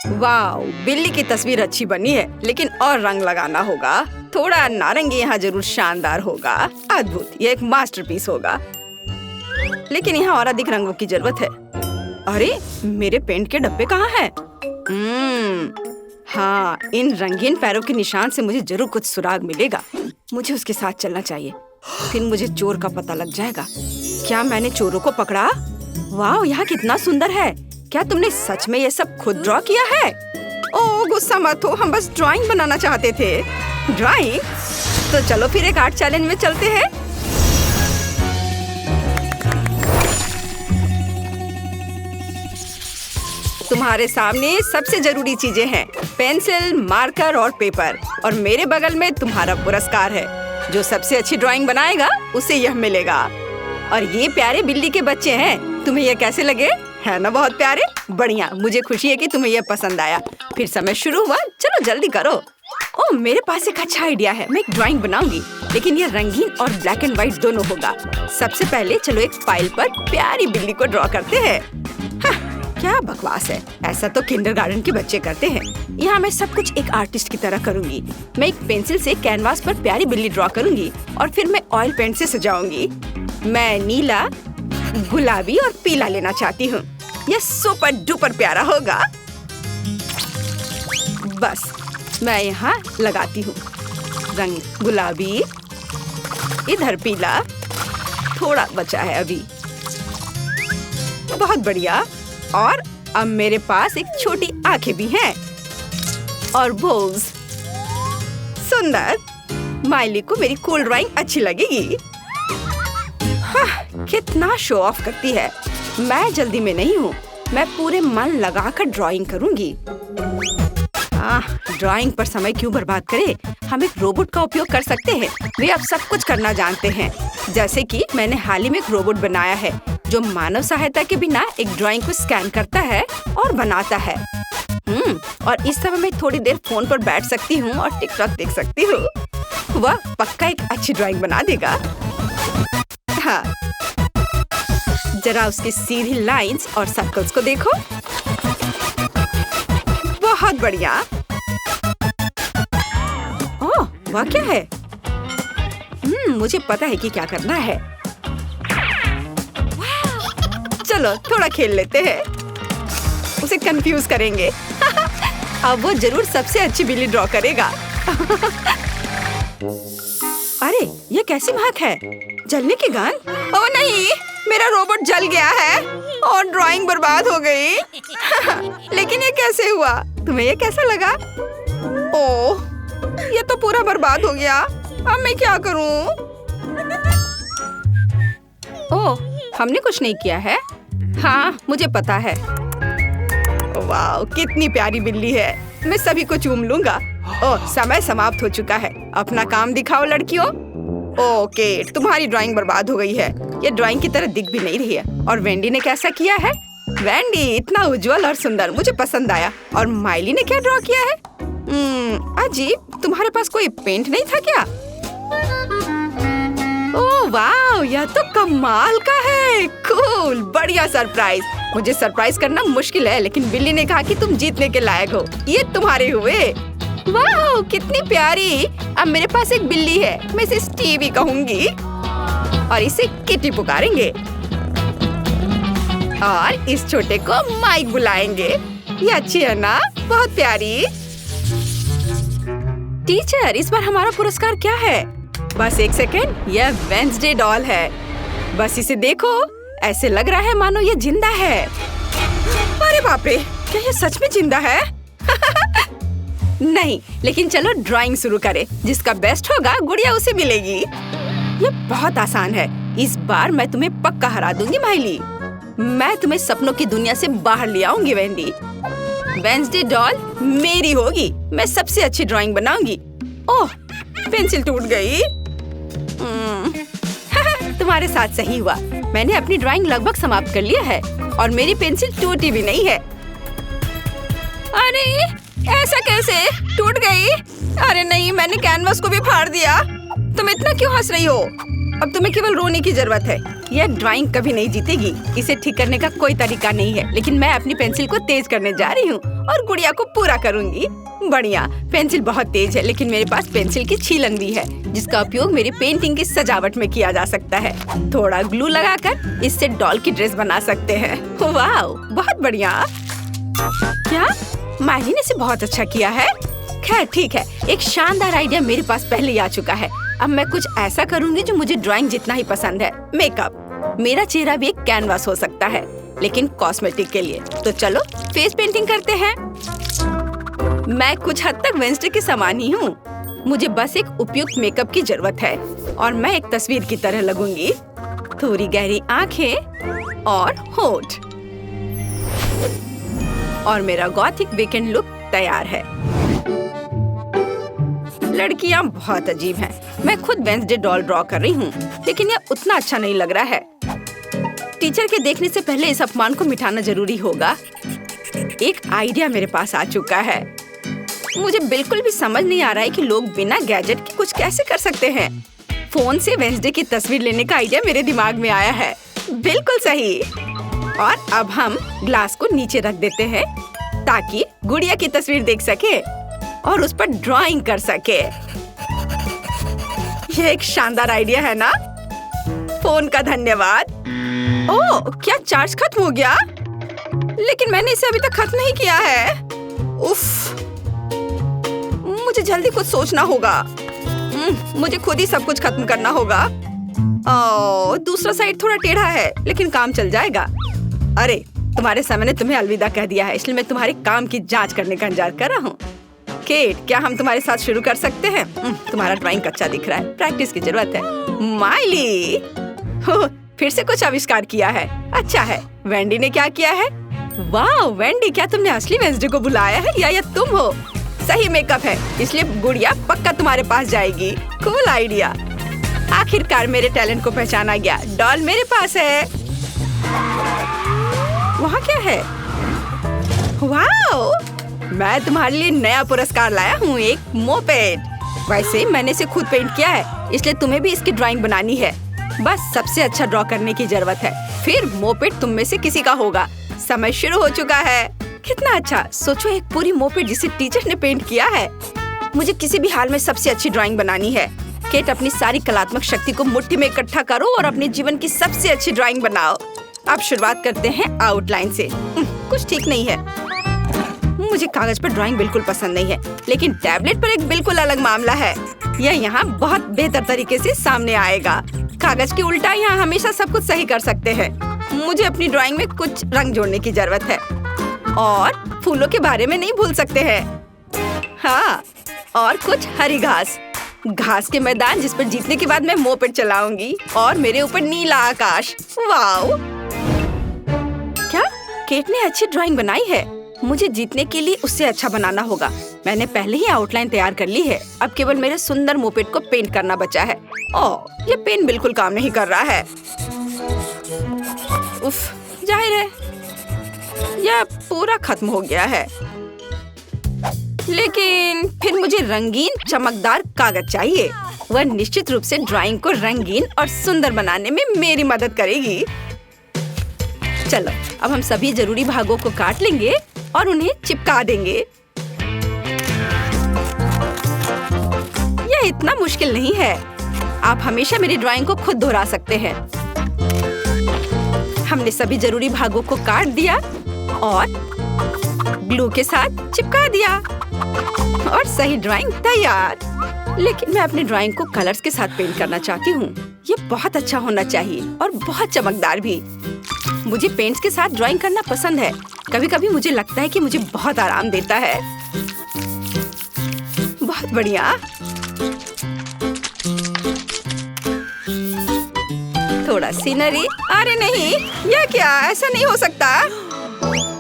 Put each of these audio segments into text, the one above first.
वाह, बिल्ली की तस्वीर अच्छी बनी है, लेकिन और रंग लगाना होगा। थोड़ा नारंगी यहाँ जरूर शानदार होगा। अद्भुत, ये एक मास्टरपीस होगा। लेकिन यहाँ और अधिक रंगों की जरूरत है। अरे, मेरे पेंट के डब्बे कहाँ हैं? हाँ, इन रंगीन पैरों के निशान से मुझे जरूर कुछ सुराग मिलेगा। मुझे उसके साथ चलना चाहिए, फिर मुझे चोर का पता लग जाएगा। क्या मैंने चोरों को पकड़ा? वाह, यहाँ कितना सुंदर है। क्या तुमने सच में ये सब खुद ड्रॉ किया है? ओह, गुस्सा मत हो, हम बस ड्राइंग बनाना चाहते थे। ड्राइंग? तो चलो फिर एक आर्ट चैलेंज में चलते हैं। तुम्हारे सामने सबसे जरूरी चीजें हैं, पेंसिल, मार्कर और पेपर। और मेरे बगल में तुम्हारा पुरस्कार है। जो सबसे अच्छी ड्राइंग बनाएगा उसे यह मिलेगा। और ये प्यारे बिल्ली के बच्चे हैं। तुम्हें ये कैसे लगे? है ना बहुत प्यारे? बढ़िया, मुझे खुशी है कि तुम्हें यह पसंद आया। फिर समय शुरू हुआ, चलो जल्दी करो। ओह, मेरे पास एक अच्छा आइडिया है। मैं एक ड्राइंग बनाऊंगी, लेकिन यह रंगीन और ब्लैक एंड व्हाइट दोनों होगा। सबसे पहले चलो एक फाइल पर प्यारी बिल्ली को ड्रॉ करते हैं। क्या बकवास है, ऐसा तो किंडरगार्टन के बच्चे करते हैं। यहाँ मैं सब कुछ एक आर्टिस्ट की तरह करूँगी। मैं एक पेंसिल से कैनवास पर प्यारी बिल्ली ड्रॉ करूँगी और फिर मैं ऑयल पेंट से सजाऊंगी। मैं नीला, गुलाबी और पीला लेना चाहती हूँ। यह सुपर डुपर प्यारा होगा। बस मैं यहाँ लगाती हूँ रंग गुलाबी, इधर पीला, थोड़ा बचा है अभी। बहुत बढ़िया। और अब मेरे पास एक छोटी आंखें भी हैं और बोल्स। सुंदर। माइली को मेरी कूल ड्राइंग अच्छी लगेगी। कितना शो ऑफ करती है। मैं जल्दी में नहीं हूँ, मैं पूरे मन लगाकर ड्राइंग करूँगी। ड्राइंग पर समय क्यों बर्बाद करें? हम एक रोबोट का उपयोग कर सकते हैं। वे अब सब कुछ करना जानते हैं। जैसे कि मैंने हाल ही में एक रोबोट बनाया है जो मानव सहायता के बिना एक ड्राइंग को स्कैन करता है और बनाता है। और इस समय मैं थोड़ी देर फोन पर बैठ सकती हूँ और टिकटॉक देख सकती हूँ। वह पक्का एक अच्छी ड्राइंग बना देगा। हाँ, जरा उसकी सीधी लाइंस और सर्कल्स को देखो। बहुत बढ़िया। ओह, वह क्या है? मुझे पता है कि क्या करना है। चलो थोड़ा खेल लेते हैं। उसे कंफ्यूज करेंगे। अब वो जरूर सबसे अच्छी बिल्ली ड्रॉ करेगा। अरे, ये कैसी महक है? जलने की गन? ओह नहीं, मेरा रोबोट जल गया है और ड्राइंग बर्बाद हो गई। लेकिन ये कैसे हुआ? तुम्हें ये कैसा लगा? ओह, ये तो पूरा बर्बाद हो गया। अब मैं क्या करूं? ओह, हमने कुछ नहीं किया है। हाँ, मुझे पता है। वाह, कितनी प्यारी बिल्ली है। मैं सभी को चूम लूंगा। ओह, समय समाप्त हो चुका है। अपना काम दिखाओ लड़कियों। ओके, तुम्हारी ड्राइंग बर्बाद हो गई है। ये ड्राइंग की तरह दिख भी नहीं रही है। और वेंडी ने कैसा किया है? वेंडी इतना उज्जवल और सुंदर, मुझे पसंद आया। और माइली ने क्या ड्रॉ किया है? अजीब, तुम्हारे पास कोई पेंट नहीं था क्या? ओह वाह, यह तो कमाल का है। कूल, बढ़िया सरप्राइज। मुझे सरप्राइज करना मुश्किल है, लेकिन बिल्ली ने कहा कि तुम जीतने के लायक हो। ये तुम्हारे हुए। वाह, कितनी प्यारी। अब मेरे पास एक बिल्ली है। मैं इसे स्टीवी कहूंगी और इसे किटी पुकारेंगे। और इस छोटे को माइक बुलाएंगे। ये अच्छी है ना? बहुत प्यारी। टीचर, इस बार हमारा पुरस्कार क्या है? बस एक सेकेंड, यह वेंसडे डॉल है। बस इसे देखो, ऐसे लग रहा है मानो ये जिंदा है। अरे बाप रे, क्या ये सच में जिंदा है? नहीं, लेकिन चलो ड्राइंग शुरू करें। जिसका बेस्ट होगा गुड़िया उसे मिलेगी। ये बहुत आसान है। इस बार मैं तुम्हें पक्का हरा दूंगी माइली। मैं तुम्हें सपनों की दुनिया से बाहर ले आऊंगी वेंडी। वेंसडे डॉल मेरी होगी। मैं सबसे अच्छी ड्राइंग बनाऊंगी। ओह, पेंसिल टूट गई। तुम्हारे साथ सही हुआ। मैंने अपनी ड्राइंग लगभग समाप्त कर लिया है और मेरी पेंसिल टूटी भी नहीं है। अरे, ऐसा कैसे? टूट गई? अरे नहीं, मैंने कैनवास को भी फाड़ दिया। तुम इतना क्यों हंस रही हो? अब तुम्हें केवल रोने की जरूरत है। यह ड्राइंग कभी नहीं जीतेगी। इसे ठीक करने का कोई तरीका नहीं है, लेकिन मैं अपनी पेंसिल को तेज करने जा रही हूँ और गुड़िया को पूरा करूँगी। बढ़िया, पेंसिल बहुत तेज है, लेकिन मेरे पास पेंसिल की छीलन भी है, जिसका उपयोग मेरी पेंटिंग की सजावट में किया जा सकता है। थोड़ा ग्लू लगाकर इससे डॉल की ड्रेस बना सकते हैं। वाह, बहुत बढ़िया। क्या माही ने इसे बहुत अच्छा किया है? खैर ठीक है, एक शानदार आइडिया मेरे पास पहले ही आ चुका है। अब मैं कुछ ऐसा करूँगी जो मुझे ड्राइंग जितना ही पसंद है, मेकअप। मेरा चेहरा भी एक कैनवास हो सकता है, लेकिन कॉस्मेटिक के लिए। तो चलो फेस पेंटिंग करते हैं। मैं कुछ हद तक वेंसडे के समान ही हूँ। मुझे बस एक उपयुक्त मेकअप की जरूरत है और मैं एक तस्वीर की तरह लगूंगी। थोड़ी गहरी आंखें और होंठ, और मेरा गॉथिक वीकेंड लुक तैयार है। लड़कियां बहुत अजीब हैं। मैं खुद वेंसडे डॉल ड्रॉ कर रही हूँ, लेकिन यह उतना अच्छा नहीं लग रहा है। टीचर के देखने से पहले इस अपमान को मिटाना जरूरी होगा। एक आइडिया मेरे पास आ चुका है। मुझे बिल्कुल भी समझ नहीं आ रहा है कि लोग बिना गैजेट के कुछ कैसे कर सकते हैं। फोन से वेंसडे की तस्वीर लेने का आइडिया मेरे दिमाग में आया है। बिल्कुल सही। और अब हम ग्लास को नीचे रख देते हैं ताकि गुड़िया की तस्वीर देख सके और उस पर ड्राइंग कर सके। यह एक शानदार आइडिया है ना? फोन का धन्यवाद। ओह, क्या चार्ज खत्म हो गया? लेकिन मैंने इसे अभी तक खत्म नहीं किया है। उफ, मुझे जल्दी कुछ सोचना होगा। मुझे खुद ही सब कुछ खत्म करना होगा। ओह, दूसरा साइड थोड़ा टेढ़ा है, लेकिन काम चल जाएगा। अरे, तुम्हारे समय ने तुम्हें अलविदा कह दिया है, इसलिए मैं तुम्हारे काम की जांच करने का इंतजार कर रहा हूँ। केट, क्या हम तुम्हारे साथ शुरू कर सकते हैं? तुम्हारा ड्राइंग अच्छा दिख रहा है, प्रैक्टिस की जरूरत है। माइली, फिर से कुछ आविष्कार किया है। अच्छा है। वेंडी ने क्या किया है? वाह वेंडी, क्या तुमने असली वेंसडे को बुलाया है या तुम हो? सही मेकअप है, इसलिए गुड़िया पक्का तुम्हारे पास जाएगी। Cool idea. आखिरकार मेरे टैलेंट को पहचाना गया। डॉल मेरे पास है। वहाँ क्या है? वाह, मैं तुम्हारे लिए नया पुरस्कार लाया हूँ, एक मोपेड। वैसे मैंने इसे खुद पेंट किया है, इसलिए तुम्हें भी इसकी ड्राइंग बनानी है। बस सबसे अच्छा ड्रॉ करने की जरूरत है, फिर मोपेड तुम में से किसी का होगा। समय शुरू हो चुका है। कितना अच्छा। सोचो, एक पूरी मोपेड जिसे टीचर ने पेंट किया है। मुझे किसी भी हाल में सबसे अच्छी ड्राइंग बनानी है। केट, अपनी सारी कलात्मक शक्ति को मुट्ठी में इकट्ठा करो और अपने जीवन की सबसे अच्छी ड्राइंग बनाओ। अब शुरुआत करते हैं आउटलाइन से। कुछ ठीक नहीं है। मुझे कागज पर ड्राइंग बिल्कुल पसंद नहीं है, लेकिन टैबलेट पर एक बिल्कुल अलग मामला है। यह यहाँ बहुत बेहतर तरीके से सामने आएगा। कागज के उल्टा यहाँ हमेशा सब कुछ सही कर सकते हैं। मुझे अपनी ड्राइंग में कुछ रंग जोड़ने की जरूरत है और फूलों के बारे में नहीं भूल सकते हैं। हाँ, और कुछ हरी घास, घास के मैदान जिस पर जीतने के बाद मैं मोपेड चलाऊंगी और मेरे ऊपर नीला आकाश। वाओ! क्या केट ने अच्छी ड्राइंग बनाई है? मुझे जीतने के लिए उससे अच्छा बनाना होगा। मैंने पहले ही आउटलाइन तैयार कर ली है। अब केवल मेरे सुंदर मोपेड को पेंट करना बचा है। ओह, ये पेन बिल्कुल काम नहीं कर रहा है। उफ, जाहिर है यह पूरा खत्म हो गया है। लेकिन फिर मुझे रंगीन चमकदार कागज चाहिए। वह निश्चित रूप से ड्राइंग को रंगीन और सुंदर बनाने में मेरी मदद करेगी। चलो, अब हम सभी जरूरी भागों को काट लेंगे और उन्हें चिपका देंगे। यह इतना मुश्किल नहीं है। आप हमेशा मेरी ड्राइंग को खुद दोहरा सकते हैं। हमने सभी जरूरी भागों को काट दिया और ग्लू के साथ चिपका दिया और सही ड्राइंग तैयार। लेकिन मैं अपनी ड्राइंग को कलर्स के साथ पेंट करना चाहती हूँ। ये बहुत अच्छा होना चाहिए और बहुत चमकदार भी। मुझे पेंट्स के साथ ड्राइंग करना पसंद है। कभी-कभी मुझे लगता है कि मुझे बहुत आराम देता है। बहुत बढ़िया। थोड़ा सीनरी। अरे नहीं, यह क्या? ऐसा नहीं हो सकता।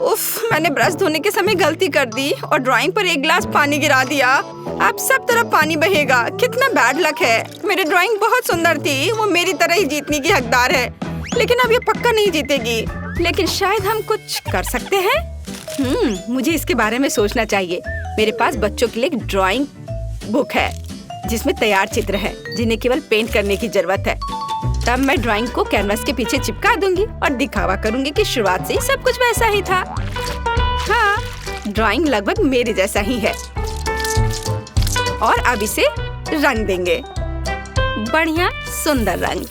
उफ, मैंने ब्रश धोने के समय गलती कर दी और ड्राइंग पर एक गिलास पानी गिरा दिया। अब सब तरफ पानी बहेगा। कितना बैड लक है। मेरी ड्राइंग बहुत सुंदर थी। वो मेरी तरह ही जीतने की हकदार है, लेकिन अब ये पक्का नहीं जीतेगी। लेकिन शायद हम कुछ कर सकते हैं। मुझे इसके बारे में सोचना चाहिए। मेरे पास बच्चों के लिए एक ड्राइंग बुक है। जिसमें तैयार चित्र है जिन्हें केवल पेंट करने की जरूरत है। तब मैं ड्राइंग को कैनवास के पीछे चिपका दूंगी और दिखावा करूंगी कि शुरुआत से ही सब कुछ वैसा ही था। हाँ, ड्राइंग लगभग मेरे जैसा ही है। और अब इसे रंग देंगे, बढ़िया सुंदर रंग।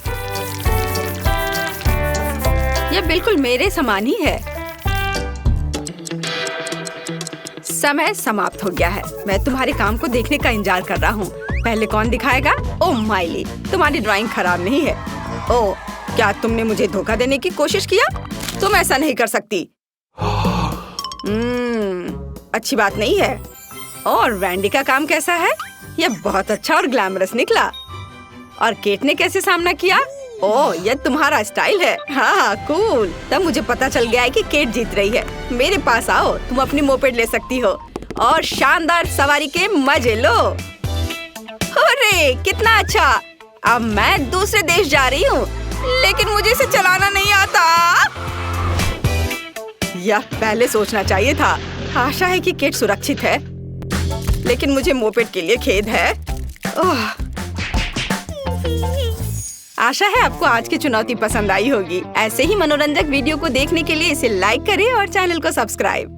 यह बिल्कुल मेरे समान ही है। समय समाप्त हो गया है। मैं तुम्हारे काम को देखने का इंतजार कर रहा हूँ। पहले कौन दिखाएगा? ओह माइली, तुम्हारी ड्राइंग खराब नहीं है। ओह, क्या तुमने मुझे धोखा देने की कोशिश किया? तुम ऐसा नहीं कर सकती। अच्छी बात नहीं है। और वैंडी का काम कैसा है? यह बहुत अच्छा और ग्लैमरस निकला। और केट ने कैसे सामना किया? ओह, यह तुम्हारा स्टाइल है। हाँ, कूल। तब मुझे पता चल गया है कि केट जीत रही है। मेरे पास आओ, तुम अपनी मोपेड ले सकती हो और शानदार सवारी के मजे लो। अरे कितना अच्छा! अब मैं दूसरे देश जा रही हूँ, लेकिन मुझे इसे चलाना नहीं आता। यह पहले सोचना चाहिए था। आशा है कि केट सुरक्षित है, लेकिन मुझे मोपेड के लिए खेद है। आशा है आपको आज की चुनौती पसंद आई होगी। ऐसे ही मनोरंजक वीडियो को देखने के लिए इसे लाइक करें और चैनल को सब्सक्राइब।